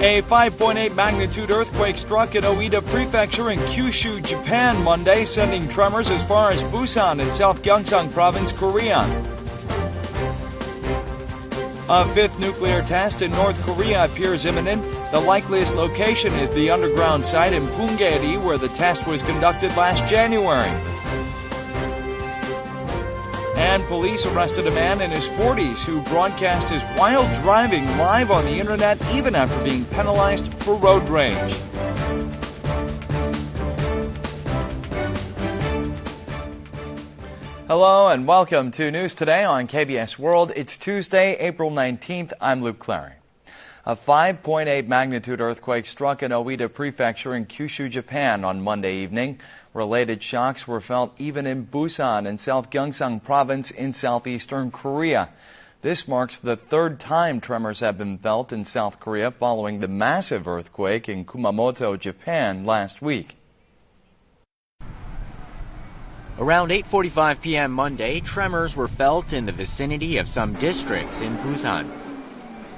A 5.8 magnitude earthquake struck in Oita Prefecture in Kyushu, Japan Monday, sending tremors as far as Busan in South Gyeongsang Province, Korea. A fifth nuclear test in North Korea appears imminent. The likeliest location is the underground site in Punggye-ri, where the test was conducted last January. And police arrested a man in his 40s who broadcast his wild driving live on the internet even after being penalized for road rage. Hello and welcome to News Today on KBS World. It's Tuesday, April 19th. I'm Luke Clary. A 5.8 magnitude earthquake struck in Oita Prefecture in Kyushu, Japan on Monday evening. Related shocks were felt even in Busan in South Gyeongsang Province in southeastern Korea. This marks the third time tremors have been felt in South Korea following the massive earthquake in Kumamoto, Japan last week. Around 8:45 p.m. Monday, tremors were felt in the vicinity of some districts in Busan.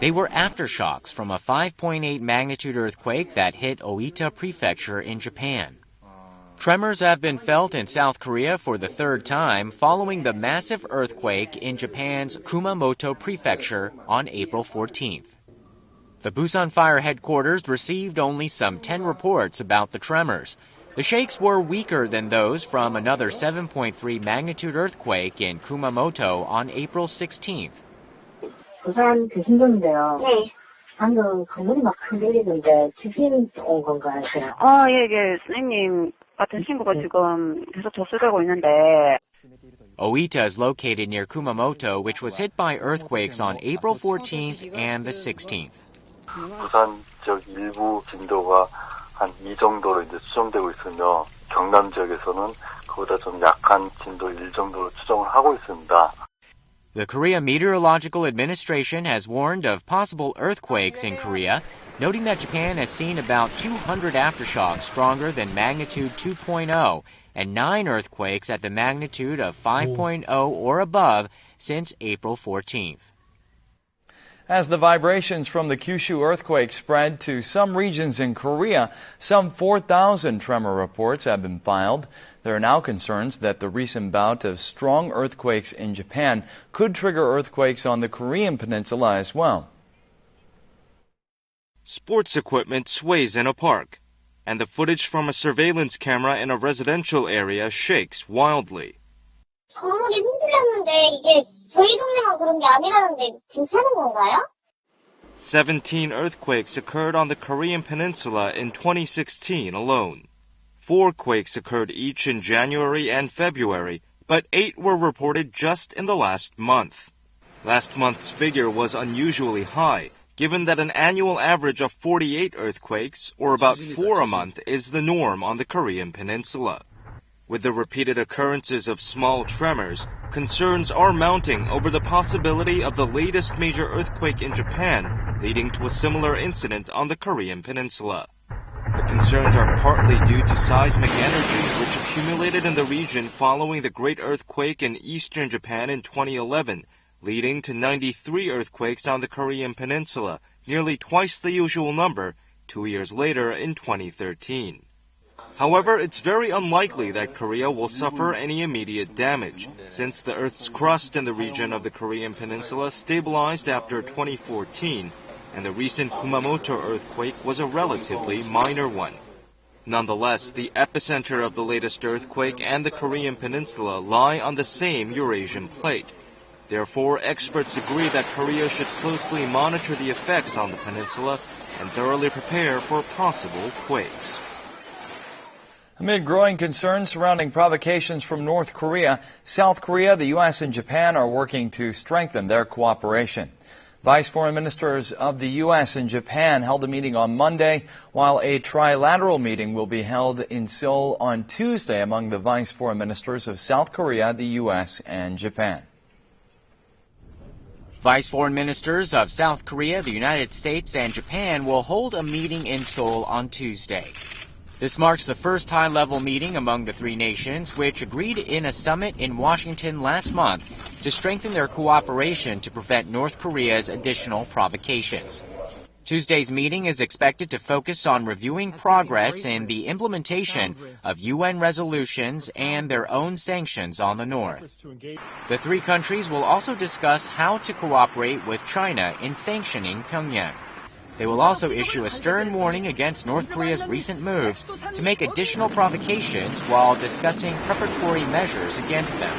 They were aftershocks from a 5.8 magnitude earthquake that hit Oita Prefecture in Japan. Tremors have been felt in South Korea for the third time following the massive earthquake in Japan's Kumamoto Prefecture on April 14th. The Busan Fire Headquarters received only some 10 reports about the tremors. The shakes were weaker than those from another 7.3 magnitude earthquake in Kumamoto on April 16th. 부산 신도인데요. 네. 방금 건물이 막 흔들리던데 지진 온 건가요? 예. 선생님 같은 친구가 지금 계속 접수되고 있는데. Oita is located near Kumamoto, which was hit by earthquakes on April 14th and the 16th. 부산 지역 일부 진도가 한 2 정도로 이제 추정되고 있으며 경남 지역에서는 그보다 좀 약한 진도 1 정도로 추정을 하고 있습니다. The Korea Meteorological Administration has warned of possible earthquakes in Korea, noting that Japan has seen about 200 aftershocks stronger than magnitude 2.0 and 9 earthquakes at the magnitude of 5.0 or above since April 14th. As the vibrations from the Kyushu earthquake spread to some regions in Korea, some 4,000 tremor reports have been filed. There are now concerns that the recent bout of strong earthquakes in Japan could trigger earthquakes on the Korean peninsula as well. Sports equipment sways in a park, and the footage from a surveillance camera in a residential area shakes wildly. 건물이 흔들렸는데 이게 저희 동네만 그런 게 아니라는데 괜찮은 건가요? 17 earthquakes occurred on the Korean peninsula in 2016 alone. 4 quakes occurred each in January and February, but 8 were reported just in the last month. Last month's figure was unusually high, given that an annual average of 48 earthquakes, or about 4 a month, is the norm on the Korean peninsula. With the repeated occurrences of small tremors, concerns are mounting over the possibility of the latest major earthquake in Japan leading to a similar incident on the Korean peninsula. The concerns are partly due to seismic energy which accumulated in the region following the great earthquake in eastern Japan in 2011, leading to 93 earthquakes on the Korean peninsula, nearly twice the usual number, 2 years later in 2013. However, it's very unlikely that Korea will suffer any immediate damage, since the Earth's crust in the region of the Korean peninsula stabilized after 2014, and the recent Kumamoto earthquake was a relatively minor one. Nonetheless, the epicenter of the latest earthquake and the Korean peninsula lie on the same Eurasian plate. Therefore, experts agree that Korea should closely monitor the effects on the peninsula and thoroughly prepare for possible quakes. Amid growing concerns surrounding provocations from North Korea, South Korea, the U.S., and Japan are working to strengthen their cooperation. Vice Foreign Ministers of the U.S. and Japan held a meeting on Monday, while a trilateral meeting will be held in Seoul on Tuesday among the Vice Foreign Ministers of South Korea, the U.S., and Japan. Vice Foreign Ministers of South Korea, the United States, and Japan will hold a meeting in Seoul on Tuesday. This marks the first high-level meeting among the three nations, which agreed in a summit in Washington last month to strengthen their cooperation to prevent North Korea's additional provocations. Tuesday's meeting is expected to focus on reviewing progress in the implementation of UN resolutions and their own sanctions on the North. The three countries will also discuss how to cooperate with China in sanctioning Pyongyang. They will also issue a stern warning against North Korea's recent moves to make additional provocations while discussing preparatory measures against them.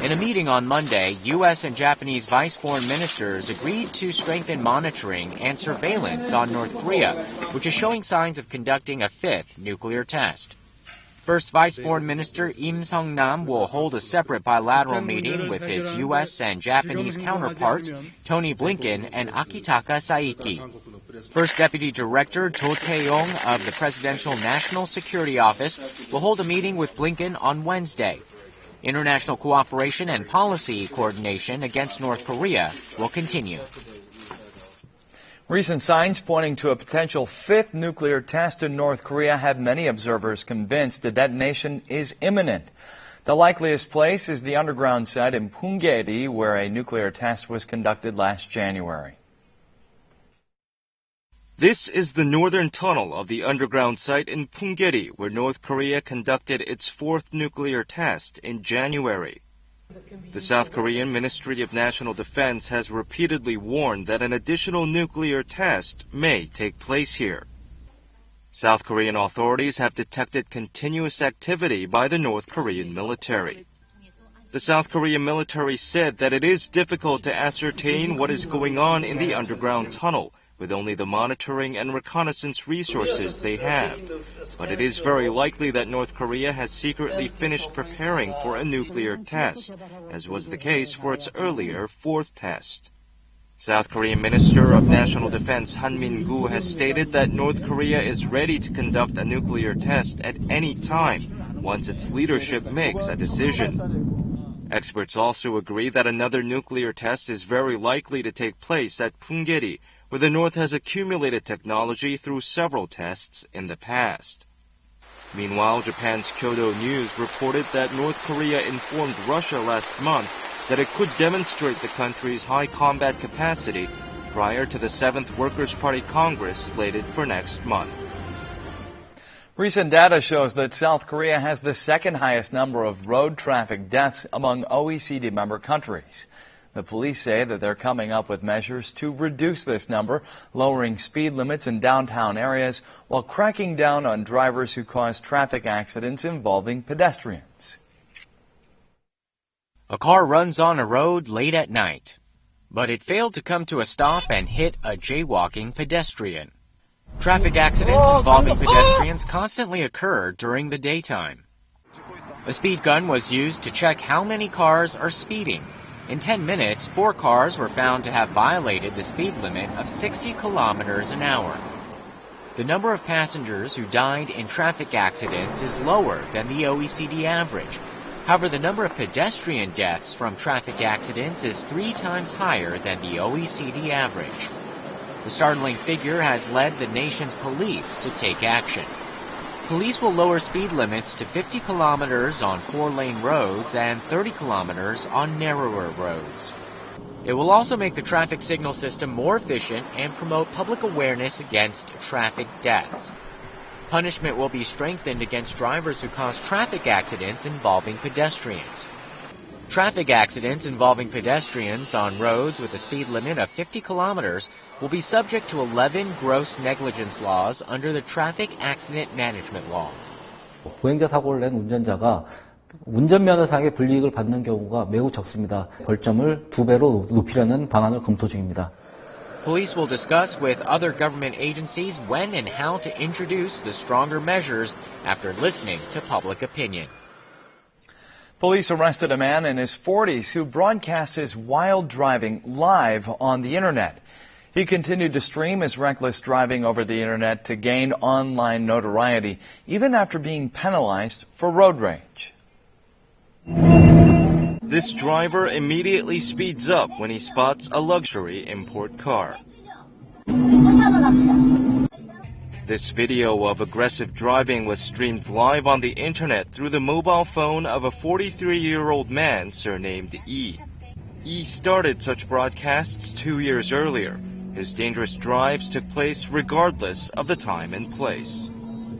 In a meeting on Monday, U.S. and Japanese vice foreign ministers agreed to strengthen monitoring and surveillance on North Korea, which is showing signs of conducting a fifth nuclear test. First Vice Foreign Minister Im Sung-nam will hold a separate bilateral meeting with his U.S. and Japanese counterparts, Tony Blinken and Akitaka Saiki. First Deputy Director Jo Tae-yong of the Presidential National Security Office will hold a meeting with Blinken on Wednesday. International cooperation and policy coordination against North Korea will continue. Recent signs pointing to a potential fifth nuclear test in North Korea have many observers convinced a detonation is imminent. The likeliest place is the underground site in Punggye-ri, where a nuclear test was conducted last January. This is the northern tunnel of the underground site in Punggye-ri, where North Korea conducted its fourth nuclear test in January. The South Korean Ministry of National Defense has repeatedly warned that an additional nuclear test may take place here. South Korean authorities have detected continuous activity by the North Korean military. The South Korean military said that it is difficult to ascertain what is going on in the underground tunnel, with only the monitoring and reconnaissance resources they have. But it is very likely that North Korea has secretly finished preparing for a nuclear test, as was the case for its earlier fourth test. South Korean Minister of National Defense Han Min-gu has stated that North Korea is ready to conduct a nuclear test at any time, once its leadership makes a decision. Experts also agree that another nuclear test is very likely to take place at Punggye-ri, where the North has accumulated technology through several tests in the past. Meanwhile, Japan's Kyodo News reported that North Korea informed Russia last month that it could demonstrate the country's high combat capacity prior to the 7th Workers' Party Congress slated for next month. Recent data shows that South Korea has the second highest number of road traffic deaths among OECD member countries. The police say that they're coming up with measures to reduce this number, lowering speed limits in downtown areas while cracking down on drivers who cause traffic accidents involving pedestrians. A car runs on a road late at night, but it failed to come to a stop and hit a jaywalking pedestrian. Traffic accidents involving pedestrians constantly occur during the daytime. A speed gun was used to check how many cars are speeding. In 10 minutes, 4 cars were found to have violated the speed limit of 60 kilometers an hour. The number of passengers who died in traffic accidents is lower than the OECD average. However, the number of pedestrian deaths from traffic accidents is 3 times higher than the OECD average. The startling figure has led the nation's police to take action. Police will lower speed limits to 50 kilometers on 4-lane roads and 30 kilometers on narrower roads. It will also make the traffic signal system more efficient and promote public awareness against traffic deaths. Punishment will be strengthened against drivers who cause traffic accidents involving pedestrians. Traffic accidents involving pedestrians on roads with a speed limit of 50 kilometers will be subject to 11 gross negligence laws under the Traffic Accident Management Law. 보행자 사고를 낸 운전자가 운전면허상의 불이익을 받는 경우가 매우 적습니다. 벌점을 2배로 높이려는 방안을 검토 중입니다. Police will discuss with other government agencies when and how to introduce the stronger measures after listening to public opinion. Police arrested a man in his 40s who broadcast his wild driving live on the internet. He continued to stream his reckless driving over the internet to gain online notoriety, even after being penalized for road rage. This driver immediately speeds up when he spots a luxury import car. This video of aggressive driving was streamed live on the internet through the mobile phone of a 43-year-old man surnamed E. E started such broadcasts 2 years earlier. His dangerous drives took place regardless of the time and place.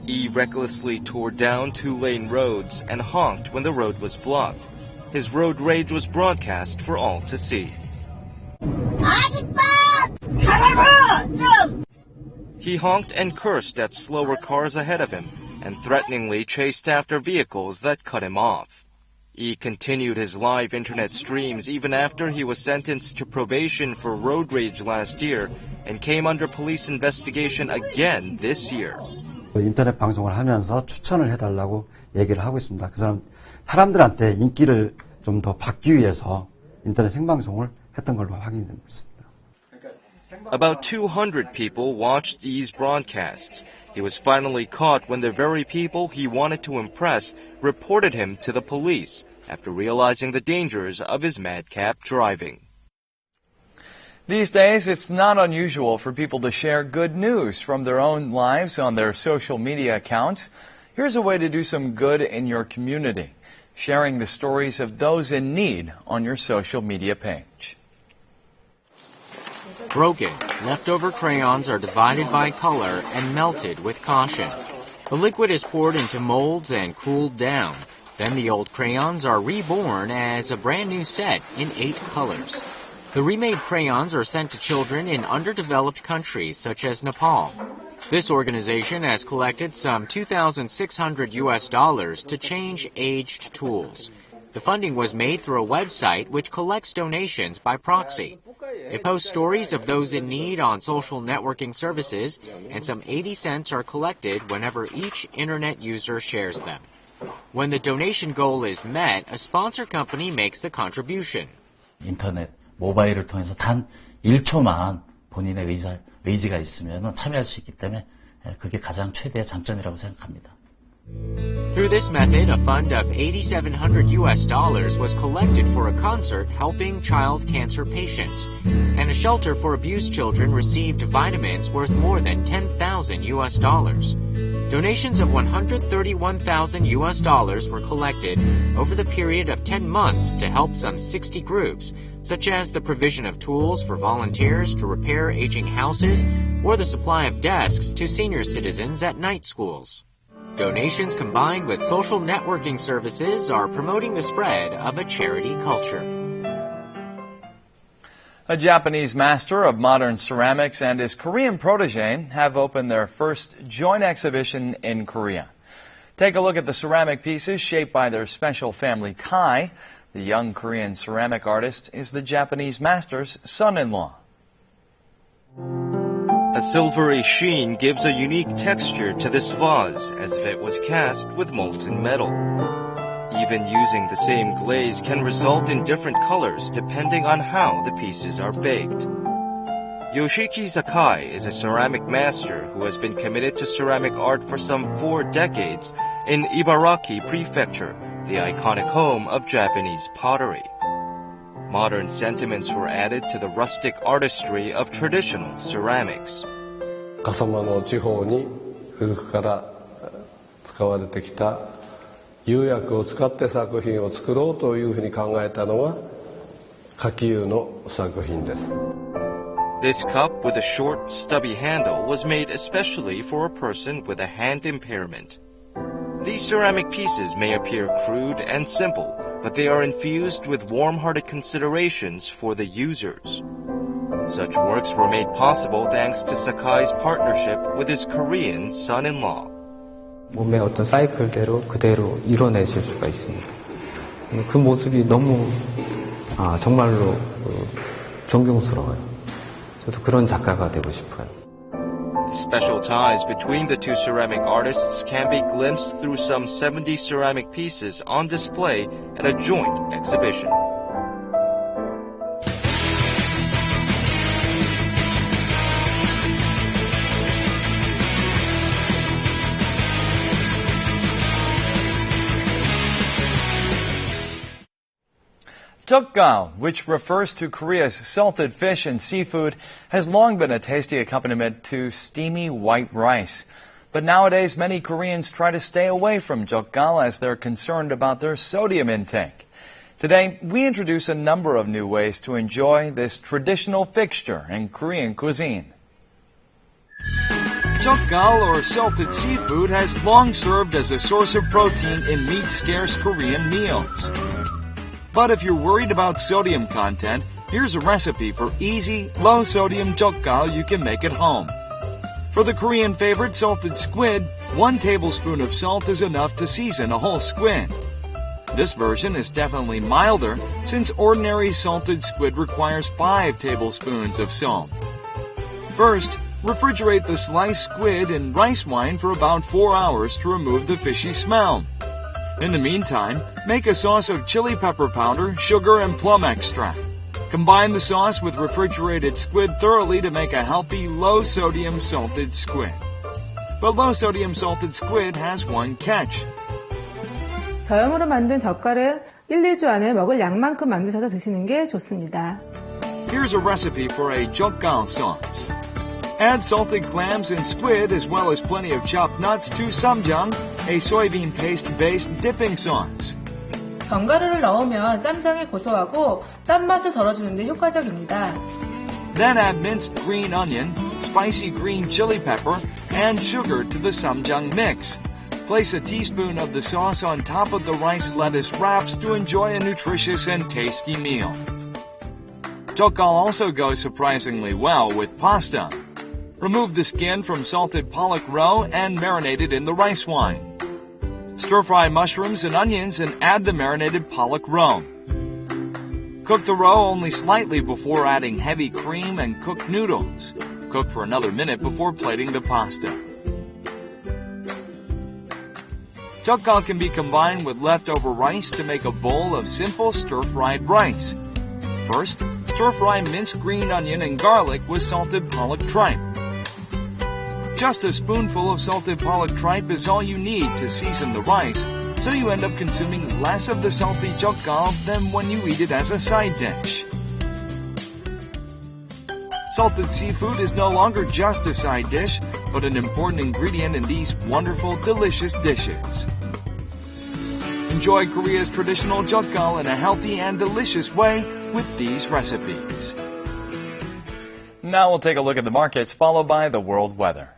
He recklessly tore down two-lane roads and honked when the road was blocked. His road rage was broadcast for all to see. He honked and cursed at slower cars ahead of him and threateningly chased after vehicles that cut him off. He continued his live internet streams even after he was sentenced to probation for road rage last year and came under police investigation again this year. 인터넷 방송을 하면서 추천을 해달라고 얘기를 하고 있습니다. 그 사람들한테 인기를 좀 더 받기 위해서 인터넷 생방송을 했던 걸로 확인이 되고 있습니다. About 200 people watched these broadcasts. He was finally caught when the very people he wanted to impress reported him to the police after realizing the dangers of his madcap driving. These days, it's not unusual for people to share good news from their own lives on their social media accounts. Here's a way to do some good in your community, sharing the stories of those in need on your social media page. Broken, leftover crayons are divided by color and melted with caution. The liquid is poured into molds and cooled down. Then the old crayons are reborn as a brand new set in 8 colors. The remade crayons are sent to children in underdeveloped countries such as Nepal. This organization has collected some $2,600 to change aged tools. The funding was made through a website which collects donations by proxy. It posts stories of those in need on social networking services, and some 80 cents are collected whenever each internet user shares them. When the donation goal is met, a sponsor company makes the contribution. 인터넷, 모바일을 통해서 단 1초만 본인의 의지가 있으면 참여할 수 있기 때문에 그게 가장 최대의 장점이라고 생각합니다. Through this method, a fund of $8,700 was collected for a concert helping child cancer patients, and a shelter for abused children received vitamins worth more than $10,000. Donations of $131,000 were collected over the period of 10 months to help some 60 groups, such as the provision of tools for volunteers to repair aging houses or the supply of desks to senior citizens at night schools. Donations combined with social networking services are promoting the spread of a charity culture. A Japanese master of modern ceramics and his Korean protege have opened their first joint exhibition in Korea. Take a look at the ceramic pieces shaped by their special family tie. The young Korean ceramic artist is the Japanese master's son-in-law. A silvery sheen gives a unique texture to this vase, as if it was cast with molten metal. Even using the same glaze can result in different colors depending on how the pieces are baked. Yoshiki Sakai is a ceramic master who has been committed to ceramic art for some 4 decades in Ibaraki Prefecture, the iconic home of Japanese pottery. Modern sentiments were added to the rustic artistry of traditional ceramics. 笠間の地方に古くから使われてきた釉薬を使って作品を作ろうというふうに考えたのが花球の作品です。 This cup with a short, stubby handle was made especially for a person with a hand impairment. These ceramic pieces may appear crude and simple, but they are infused with warm-hearted considerations for the users. Such works were made possible thanks to Sakai's partnership with his Korean son-in-law. 몸의 어떤 사이클대로 그대로 이뤄내실 수가 있습니다. 그 모습이 너무 정말로 존경스러워요. 저도 그런 작가가 되고 싶어요. The special ties between the two ceramic artists can be glimpsed through some 70 ceramic pieces on display at a joint exhibition. Jeokgal, which refers to Korea's salted fish and seafood, has long been a tasty accompaniment to steamy white rice. But nowadays, many Koreans try to stay away from jeokgal as they're concerned about their sodium intake. Today, we introduce a number of new ways to enjoy this traditional fixture in Korean cuisine. Jeokgal, or salted seafood, has long served as a source of protein in meat-scarce Korean meals. But if you're worried about sodium content, here's a recipe for easy, low-sodium jeokgal you can make at home. For the Korean favorite salted squid, 1 tablespoon of salt is enough to season a whole squid. This version is definitely milder, since ordinary salted squid requires 5 tablespoons of salt. First, refrigerate the sliced squid in rice wine for about 4 hours to remove the fishy smell. In the meantime, make a sauce of chili pepper powder, sugar, and plum extract. Combine the sauce with refrigerated squid thoroughly to make a healthy, low-sodium salted squid. But low-sodium salted squid has one catch. 저염으로 만든 젓갈은 1-2주 안에 먹을 양만큼 만드셔서 드시는 게 좋습니다. Here's a recipe for a jeokgal sauce. Add salted clams and squid as well as plenty of chopped nuts to samjang, a soybean paste-based dipping sauce. 견과류를 넣으면 쌈장이 고소하고 짠맛을 덜어주는 데 효과적입니다. Then add minced green onion, spicy green chili pepper, and sugar to the samjang mix. Place a teaspoon of the sauce on top of the rice lettuce wraps to enjoy a nutritious and tasty meal. Jeokgal also goes surprisingly well with pasta. Remove the skin from salted pollock roe and marinate it in the rice wine. Stir-fry mushrooms and onions and add the marinated pollock roe. Cook the roe only slightly before adding heavy cream and cooked noodles. Cook for another minute before plating the pasta. Jeokgal can be combined with leftover rice to make a bowl of simple stir-fried rice. First, stir-fry minced green onion and garlic with salted pollock tripe. Just a spoonful of salted pollock tripe is all you need to season the rice, so you end up consuming less of the salty jeokgal than when you eat it as a side dish. Salted seafood is no longer just a side dish, but an important ingredient in these wonderful, delicious dishes. Enjoy Korea's traditional jeokgal in a healthy and delicious way with these recipes. Now we'll take a look at the markets, followed by the world weather.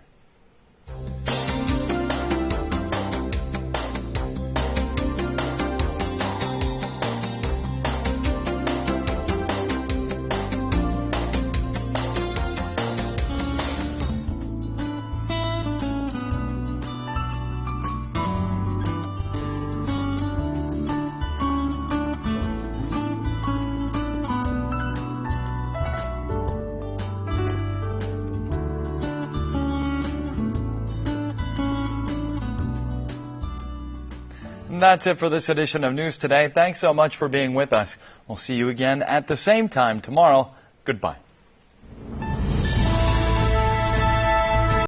And that's it for this edition of News Today. Thanks so much for being with us. We'll see you again at the same time tomorrow. Goodbye.